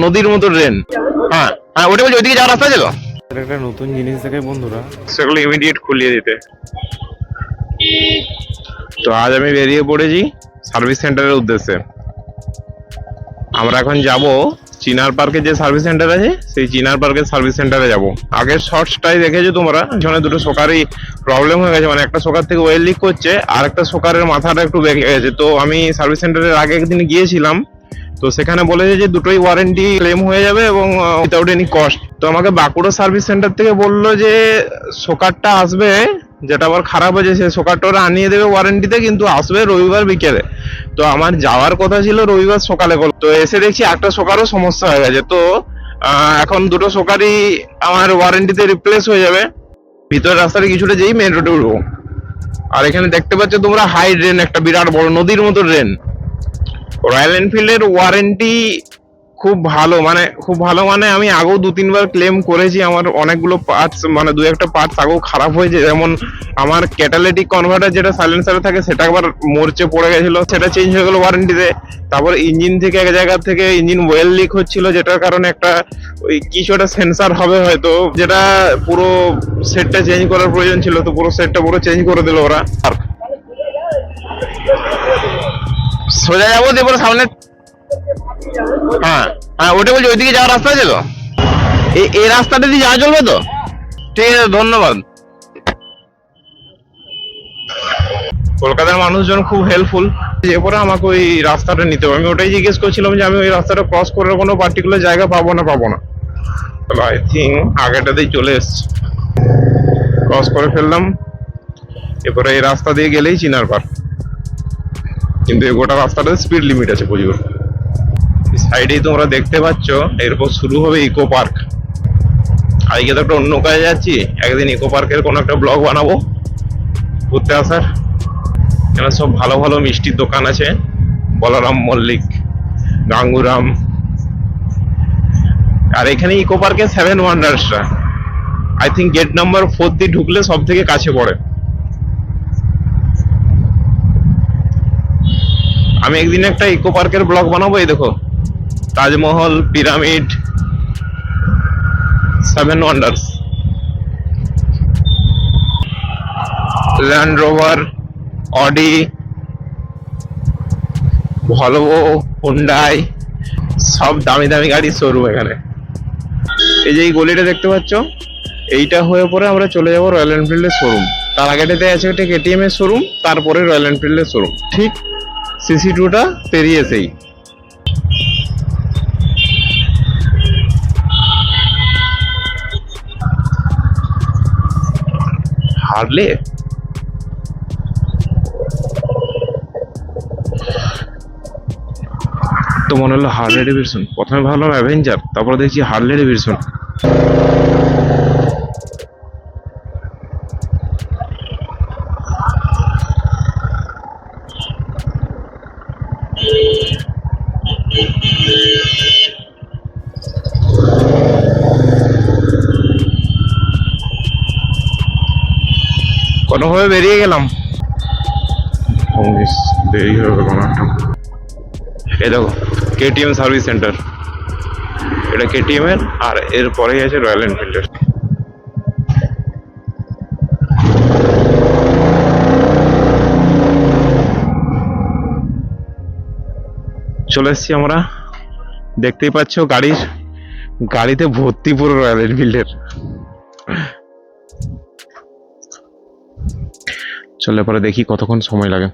নদীর মতো ড্রেন। হ্যাঁ হ্যাঁ, ওটা বলছি ওইদিকে যাওয়ার রাস্তা ছিল। একটা নতুন জিনিস দেখে বন্ধুরা সেগুলো ইমিডিয়েট খুলিয়ে দিতে। তো আজ আমি বেরিয়ে পড়েছি সার্ভিস সেন্টারের উদ্দেশ্যে। আমরা এখন যাব চিনার পার্কের যে সার্ভিস সেন্টার আছে, সেই চিনার পার্কের সার্ভিস সেন্টারে যাব। আগের শর্টসটাই দেখেছো তোমরা, এখানে দুটো শোকারই প্রবলেম হয়ে গেছে, মানে একটা শোকার থেকে অয়েল লিক করছে আর একটা শোকারের মাথাটা একটু বেঁকে গেছে। তো আমি সার্ভিস সেন্টারের আগে একদিন গিয়েছিলাম, তো সেখানে বলেছে যে দুটোই ওয়ারেন্টি ক্লেম হয়ে যাবে এবং উইদাউট এনি কস্ট। তো আমাকে বাঁকুড়া সার্ভিস সেন্টার থেকে বললো যে শোকারটা আসবে, যেটা আবার খারাপ হয়েছে সে শোকারটা ওরা আনিয়ে দেবে ওয়ারেন্টিতে, কিন্তু আসবে রবিবার বিকেলে। তো আমার যাওয়ার কথা ছিল রবিবার সকালে, তো এসে দেখছি একটা শোকারও সমস্যা হয়ে গেছে। তো এখন দুটো শোকারই আমার ওয়ারেন্টিতে রিপ্লেস হয়ে যাবে। ভিতরের রাস্তাটা কিছুটা যেই মেন রোডে উঠবো। আর এখানে দেখতে পাচ্ছ তোমরা হাই ড্রেন, একটা বিরাট বড় নদীর মতো ড্রেন। রয়্যাল এনফিল্ডের ওয়ারেন্টি খুব ভালো, মানে খুব ভালো, মানে আমি আগেও 2-3 বার ক্লেম করেছি। আমার অনেকগুলো পার্টস, মানে 2-একটা পার্টস আগেও খারাপ হয়েছে। যেমন আমার ক্যাটালিটিক কনভার্টার যেটা সাইলেন্সারে থাকে সেটা একবার মরচে পড়ে গেছিল, সেটা চেঞ্জ হয়ে গেল ওয়ারেন্টিতে। তারপর ইঞ্জিন থেকে এক জায়গা থেকে ইঞ্জিন ওয়েল লিক হচ্ছিল, যেটার কারণে একটা ওই কিছু একটা সেন্সার হবে হয়তো, যেটা পুরো সেটটা চেঞ্জ করার প্রয়োজন ছিল। তো পুরো সেটটা পুরো চেঞ্জ করে দিল ওরা। সোজা যাবো, তারপরে সামনে। হ্যাঁ হ্যাঁ, ওটা বলছি ওইদিকে যাওয়ার রাস্তা আছে তো, এই রাস্তাটা দিয়ে যাওয়া চলবে তো? ঠিক আছে, ধন্যবাদ। কলকাতার মানুষজন খুব হেল্পফুল। এরপরে আমাকে ওই রাস্তাটা নিতে হবে। আমি ওটাই জিজ্ঞেস করছিলাম যে আমি ওই রাস্তাটা ক্রস করার কোনো পার্টিকুলার জায়গা পাবো না। আই থিঙ্ক আগেটাতেই চলে এসছি, ক্রস করে ফেললাম। এরপরে এই রাস্তা দিয়ে গেলেই চিনার পার্ক, কিন্তু এই গোটা রাস্তাটাতে স্পিড লিমিট আছে প্রচুর। সাইডেই তোমরা দেখতে পাচ্ছ এরপর শুরু হবে ইকো পার্ক। আজকে তো একটা অন্য কাজে যাচ্ছি, একদিন ইকো পার্কের কোনো একটা ব্লগ বানাবো ঘুরতে আসার। এখানে সব ভালো ভালো মিষ্টির দোকান আছে, বলরাম, মল্লিক, গাঙ্গুরাম। আর এখানে ইকো পার্কে 7 ওয়ান্ডার্সটা আই থিঙ্ক গেট নাম্বার 4 দিয়ে ঢুকলে সব থেকে কাছে পড়ে। আমি একদিন একটা ইকো পার্কের ব্লগ বানাবো। এই দেখো Taj Mahal, pyramid, 7 wonders, land rover, Audi, Volvo, Hyundai, সব দামি দামি গাড়ির শোরুম এখানে। এই যে এই গলিটা দেখতে পাচ্ছ, এইটা হয়ে পরে আমরা চলে যাবো রয়্যাল এনফিল্ডের শোরুম। তার আগেটাতে আছে একটা কেটিএম এর শোরুম, তারপরে রয়্যাল এনফিল্ডের শোরুম, ঠিক সিসি2টা পেরিয়ে সেই। হার্লে তো মনে হলো হার্লে ডেভিডসন। প্রথমে ভাবলাম অ্যাভেঞ্জার, তারপরে দেখছি হার্লে ডেভিডসন। কোনোভাবে বেরিয়ে গেলাম, দেরি হবে কোনো একটা। এই দেখো কেটিএম সার্ভিস সেন্টার, এটা কেটিএম এর, আর এর পরেই আছে রয়্যাল এনফিল্ডের। চলে এসছি আমরা, দেখতেই পাচ্ছ গাড়িতে ভর্তি পুরো রয়্যাল এনফিল্ডের। চলে পরে দেখি কতক্ষণ সময় লাগে।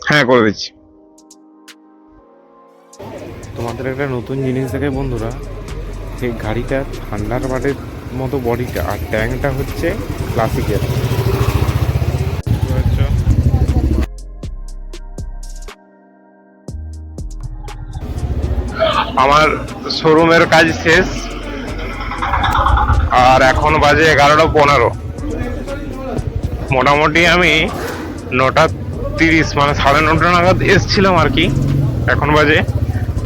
হ্যাঁ, করে দিচ্ছি। তোমাদের একটা নতুন জিনিস দেখে বন্ধুরা, এই গাড়িটা থান্ডার বার্ডের মতো বডিটা, আর ট্যাঙ্কটা হচ্ছে ক্লাসিকের। আমার শোরুমের কাজ শেষ, আর এখন বাজে 11:15। মোটামুটি আমি 9:30, মানে 9:30 নাগাদ এসছিলাম আর কি। এখন বাজে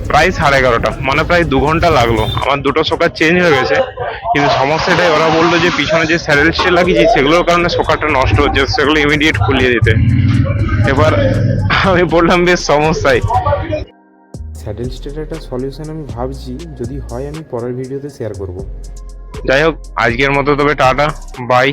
প্রায় 11:30, মানে প্রায় 2 ঘন্টা লাগলো। আমার দুটো শোকার চেঞ্জ হয়ে গেছে, কিন্তু সমস্যাটাই ওরা বললো যে পিছনে যে স্যারেল লাগিয়েছি সেগুলোর কারণে শোকারটা নষ্ট হচ্ছে, সেগুলো ইমিডিয়েট খুলিয়ে দিতে। এবার আমি পড়লাম বেশ সমস্যায়। স্যাডেল স্টেটের একটা সলিউশন আমি ভাবছি, যদি হয় আমি পরের ভিডিওতে শেয়ার করব। যাই হোক, আজকের মতো তবে টাটা, বাই।